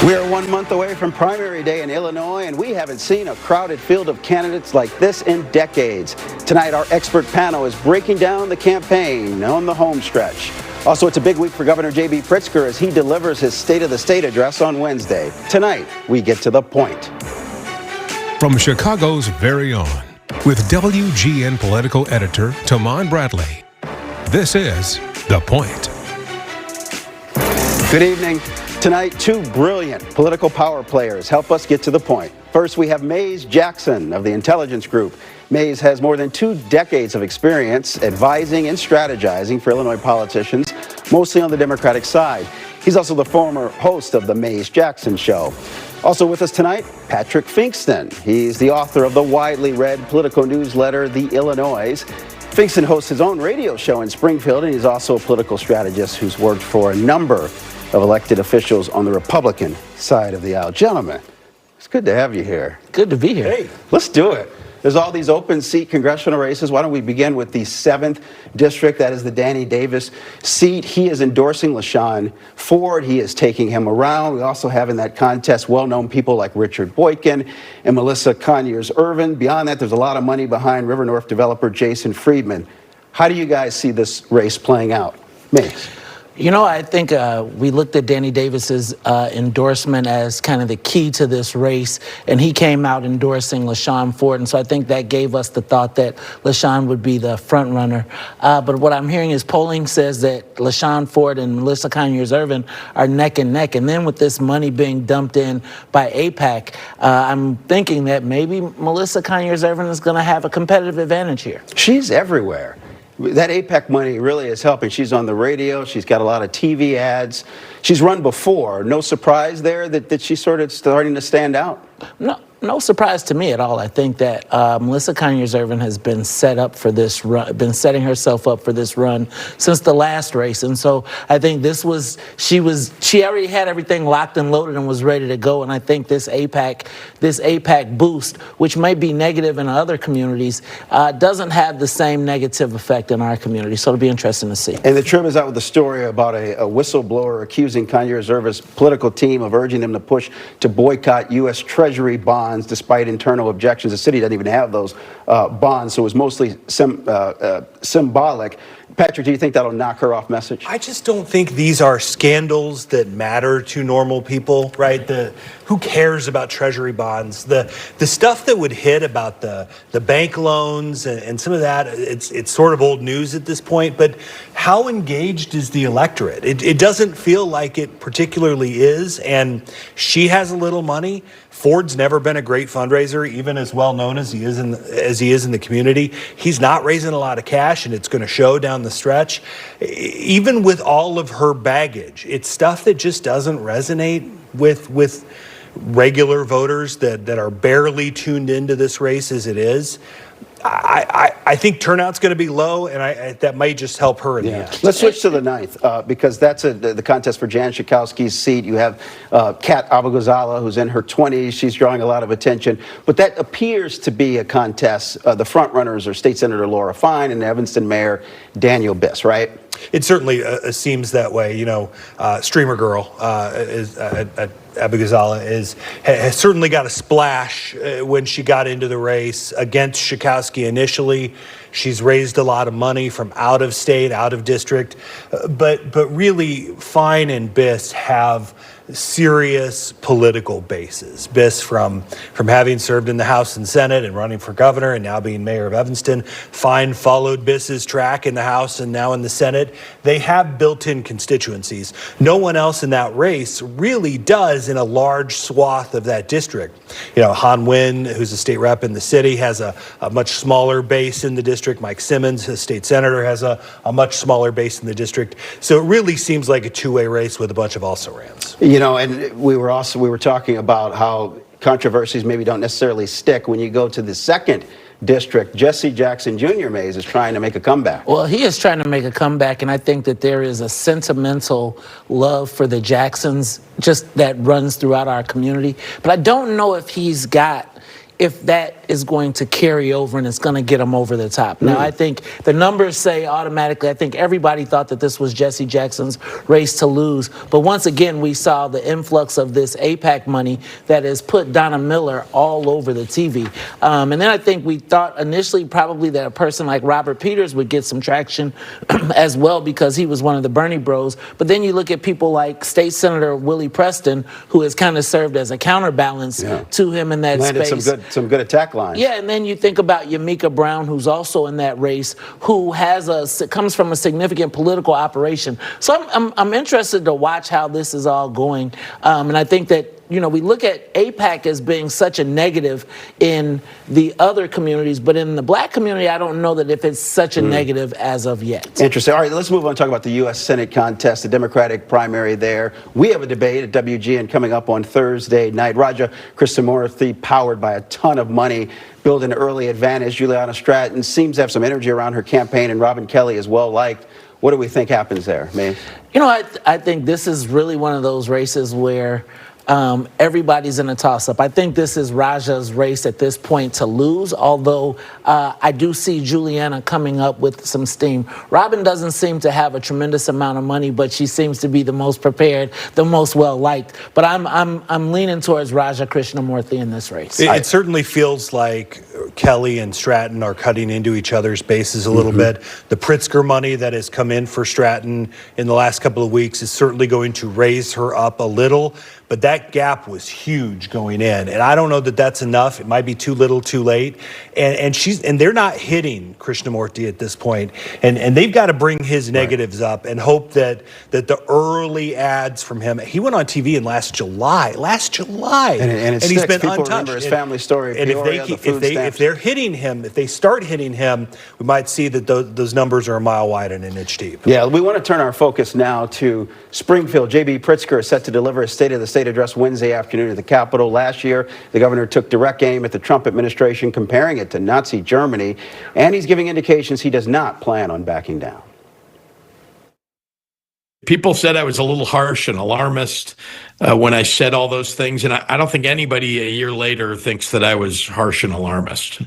We are 1 month away from primary day in Illinois, and we haven't seen a crowded field of candidates like this in decades. Tonight, our expert panel is breaking down the campaign on the home stretch. Also, it's a big week for Governor J.B. Pritzker as he delivers his State of the State address on Wednesday. Tonight, we get to the point. From Chicago's very own, with WGN political editor Taman Bradley, this is The Point. Good evening. Tonight, two brilliant political power players help us get to the point. First, we have Mays Jackson of the Intelligence Group. Mays has more than 2 decades of experience advising and strategizing for Illinois politicians, mostly on the Democratic side. He's also the former host of the Mays Jackson Show. Also with us tonight, Patrick Finkston. He's the author of the widely read political newsletter, The Illinois. Finkston hosts his own radio show in Springfield, and he's also a political strategist who's worked for a number of elected officials on the Republican side of the aisle. Gentlemen, it's good to have you here. Good to be here. Hey, let's do it. There's all these open seat congressional races. Why don't we begin with the 7th district? That is the Danny Davis seat. He is endorsing LaShawn Ford. He is taking him around. We also have in that contest well-known people like Richard Boykin and Melissa Conyers-Ervin. Beyond that, there's a lot of money behind River North developer Jason Friedman. How do you guys see this race playing out? Mays. You know, I think we looked at Danny Davis's endorsement as kind of the key to this race, and he came out endorsing LaShawn Ford, and so I think that gave us the thought that LaShawn would be the front runner. But what I'm hearing is polling says that LaShawn Ford and Melissa Conyers-Ervin are neck and neck, and then with this money being dumped in by AIPAC, I'm thinking that maybe Melissa Conyers-Ervin is going to have a competitive advantage here. She's everywhere. That AIPAC money really is helping. She's on the radio. She's got a lot of TV ads. She's run before. No surprise there that she's sort of starting to stand out? No surprise to me at all. I think that Melissa Conyers-Ervin has been set up for this run, been setting herself up for this run since the last race. And so I think she already had everything locked and loaded and was ready to go. And I think this AIPAC boost, which might be negative in other communities, doesn't have the same negative effect in our community. So it'll be interesting to see. And the Trib is out with a story about a whistleblower accusing Conyers-Ervin's political team of urging them to push to boycott U.S. Treasury bonds despite internal objections. The city doesn't even have those bonds, so it was mostly symbolic. Patrick, do you think that'll knock her off message? I just don't think these are scandals that matter to normal people, right? Who cares about Treasury bonds? The stuff that would hit about the bank loans and some of that, it's sort of old news at this point, but how engaged is the electorate? It doesn't feel like it particularly is, and she has a little money. Ford's never been a great fundraiser, even as well known as he is in the community. He's not raising a lot of cash, and it's going to show down the stretch. Even with all of her baggage, it's stuff that just doesn't resonate with regular voters that are barely tuned into this race as it is. I think turnout's going to be low, and that might just help her in the end. Let's switch to the 9th, because that's the contest for Jan Schakowsky's seat. You have Kat Abou-Ghazaleh, who's in her 20s. She's drawing a lot of attention. But that appears to be a contest. The front runners are State Senator Laura Fine and Evanston Mayor Daniel Biss, right? It certainly seems that way. You know, Streamer Girl Abou-Ghazaleh has certainly got a splash when she got into the race against Schakowsky initially. She's raised a lot of money from out of state, out of district, but really Fine and Biss have serious political bases. Biss from having served in the House and Senate and running for governor and now being mayor of Evanston. Fine followed Biss's track in the House and now in the Senate. They have built-in constituencies. No one else in that race really does in a large swath of that district. You know, Han Nguyen, who's a state rep in the city, has a much smaller base in the district. Mike Simmons, a state senator, has a much smaller base in the district. So it really seems like a two-way race with a bunch of also-rans. You know, and we were talking about how controversies maybe don't necessarily stick when you go to the 2nd district. Jesse Jackson Jr. Mays is trying to make a comeback. Well, he is trying to make a comeback, and I think that there is a sentimental love for the Jacksons just that runs throughout our community. But I don't know if he's got if that is going to carry over and it's going to get them over the top. Now, I think the numbers say automatically, I think everybody thought that this was Jesse Jackson's race to lose. But once again, we saw the influx of this AIPAC money that has put Donna Miller all over the TV. And then I think we thought initially probably that a person like Robert Peters would get some traction as well because he was one of the Bernie bros. But then you look at people like State Senator Willie Preston, who has kind of served as a counterbalance to him in that Landed space. some good attack lines. Yeah, and then you think about Yamika Brown, who's also in that race, who comes from a significant political operation. So I'm interested to watch how this is all going, and I think that we look at AIPAC as being such a negative in the other communities, but in the black community, I don't know that if it's such a negative as of yet. Interesting. All right, let's move on and talk about the U.S. Senate contest, the Democratic primary there. We have a debate at WGN coming up on Thursday night. Raja Krishnamoorthi, powered by a ton of money, build an early advantage. Juliana Stratton seems to have some energy around her campaign, and Robin Kelly is well liked. What do we think happens there, May? I think this is really one of those races where everybody's in a toss-up. I think this is Raja's race at this point to lose, although I do see Juliana coming up with some steam. Robin doesn't seem to have a tremendous amount of money, but she seems to be the most prepared, the most well-liked. But I'm leaning towards Raja Krishnamoorthi in this race. It certainly feels like Kelly and Stratton are cutting into each other's bases a little bit. The Pritzker money that has come in for Stratton in the last couple of weeks is certainly going to raise her up a little. But that gap was huge going in, and I don't know that that's enough. It might be too little, too late, and they're not hitting Krishnamoorthi at this point, and they've got to bring his negatives up and hope that the early ads from him. He went on TV in last July, and he's been people untouched. Remember his family story. And if they're hitting him, if they start hitting him, we might see that those numbers are a mile wide and an inch deep. Yeah, we want to turn our focus now to Springfield. J.B. Pritzker is set to deliver a State of the State address Wednesday afternoon at the Capitol. Last year, the governor took direct aim at the Trump administration, comparing it to Nazi Germany, and he's giving indications he does not plan on backing down. People said I was a little harsh and alarmist when I said all those things, and I don't think anybody a year later thinks that I was harsh and alarmist.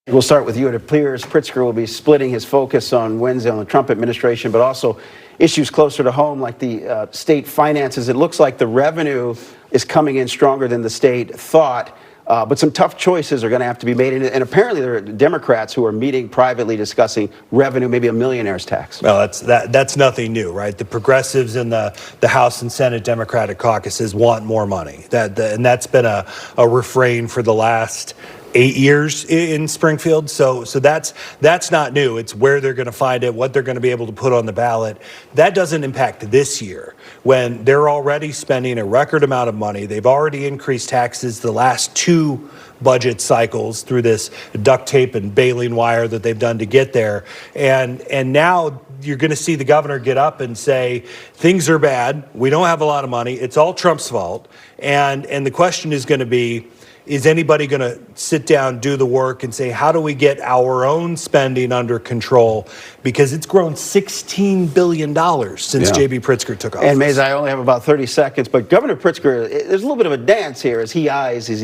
We'll start with you. It appears Pritzker will be splitting his focus on Wednesday on the Trump administration, but also issues closer to home like the state finances. It looks like the revenue is coming in stronger than the state thought, but some tough choices are going to have to be made. And apparently there are Democrats who are meeting privately discussing revenue, maybe a millionaire's tax. Well, that's nothing new, right? The progressives in the House and Senate Democratic caucuses want more money. And that's been a refrain for the last 8 years in Springfield, so that's not new. It's where they're going to find it, what they're going to be able to put on the ballot. That doesn't impact this year when they're already spending a record amount of money. They've already increased taxes the last 2 budget cycles through this duct tape and baling wire that they've done to get there, and now you're going to see the governor get up and say things are bad. We don't have a lot of money. It's all Trump's fault, and the question is going to be, is anybody going to sit down, do the work, and say, how do we get our own spending under control? Because it's grown $16 billion since J.B. Pritzker took office. And Mays, I only have about 30 seconds, but Governor Pritzker, there's a little bit of a dance here as he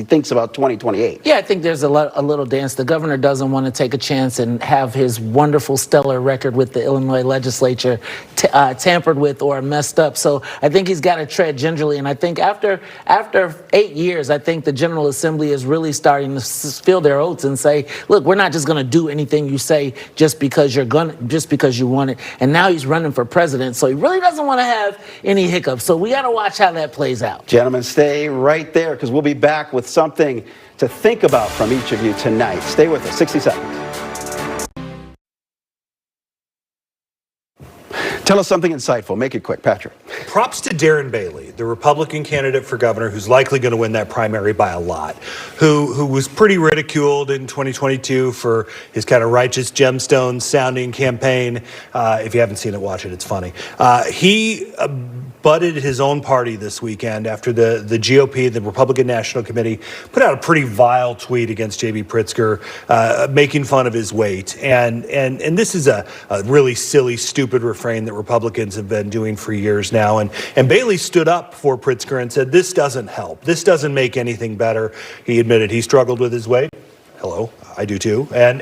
thinks about 2028. Yeah, I think there's a little dance. The governor doesn't want to take a chance and have his wonderful, stellar record with the Illinois legislature tampered with or messed up. So I think he's got to tread gingerly. And I think after 8 years, I think the General Assembly is really starting to feel their oats and say, look, we're not just going to do anything you say just because you want it. And now he's running for president, so he really doesn't want to have any hiccups. So we got to watch how that plays out. Gentlemen, stay right there because we'll be back with something to think about from each of you tonight. Stay with us. 60 seconds. Tell us something insightful. Make it quick, Patrick. Props to Darren Bailey, the Republican candidate for governor who's likely going to win that primary by a lot, who was pretty ridiculed in 2022 for his kind of righteous gemstones sounding campaign. If you haven't seen it, watch it. It's funny. He butted his own party this weekend after the GOP, the Republican National Committee, put out a pretty vile tweet against J.B. Pritzker, making fun of his weight. And this is a really silly, stupid refrain that Republicans have been doing for years now. And Bailey stood up for Pritzker and said, this doesn't help. This doesn't make anything better. He admitted he struggled with his weight. Hello, I do too. And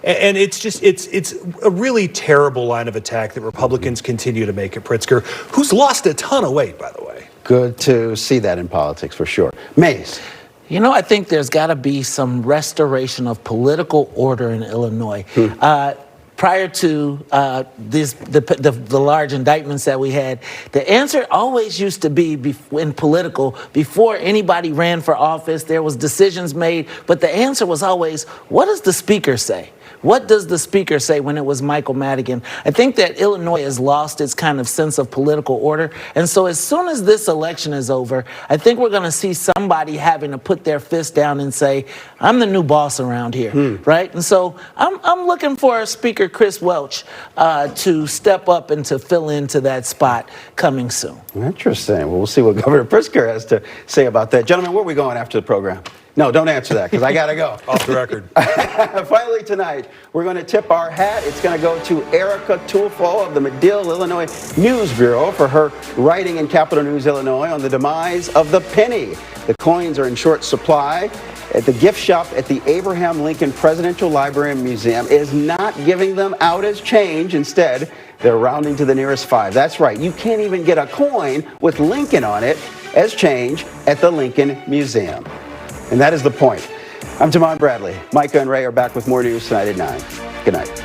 it's a really terrible line of attack that Republicans continue to make at Pritzker, who's lost a ton of weight, by the way. Good to see that in politics, for sure. Mace. You know, I think there's got to be some restoration of political order in Illinois. Prior to the large indictments that we had, the answer always used to be in political, before anybody ran for office, there was decisions made, but the answer was always, what does the speaker say? What does the speaker say when it was Michael Madigan? I think that Illinois has lost its kind of sense of political order. And so as soon as this election is over, I think we're going to see somebody having to put their fist down and say, I'm the new boss around here, right? And so I'm looking for Speaker Chris Welch to step up and to fill into that spot coming soon. Interesting. Well, we'll see what Governor Pritzker has to say about that. Gentlemen, where are we going after the program? No, don't answer that, because I got to go. Off the record. Finally tonight, we're going to tip our hat. It's going to go to Erica Tulfo of the Medill, Illinois News Bureau for her writing in Capital News, Illinois on the demise of the penny. The coins are in short supply. At the gift shop at the Abraham Lincoln Presidential Library and Museum is not giving them out as change. Instead, they're rounding to the nearest 5. That's right. You can't even get a coin with Lincoln on it as change at the Lincoln Museum. And that is the point. I'm Tamon Bradley. Micah and Ray are back with more news tonight at 9. Good night.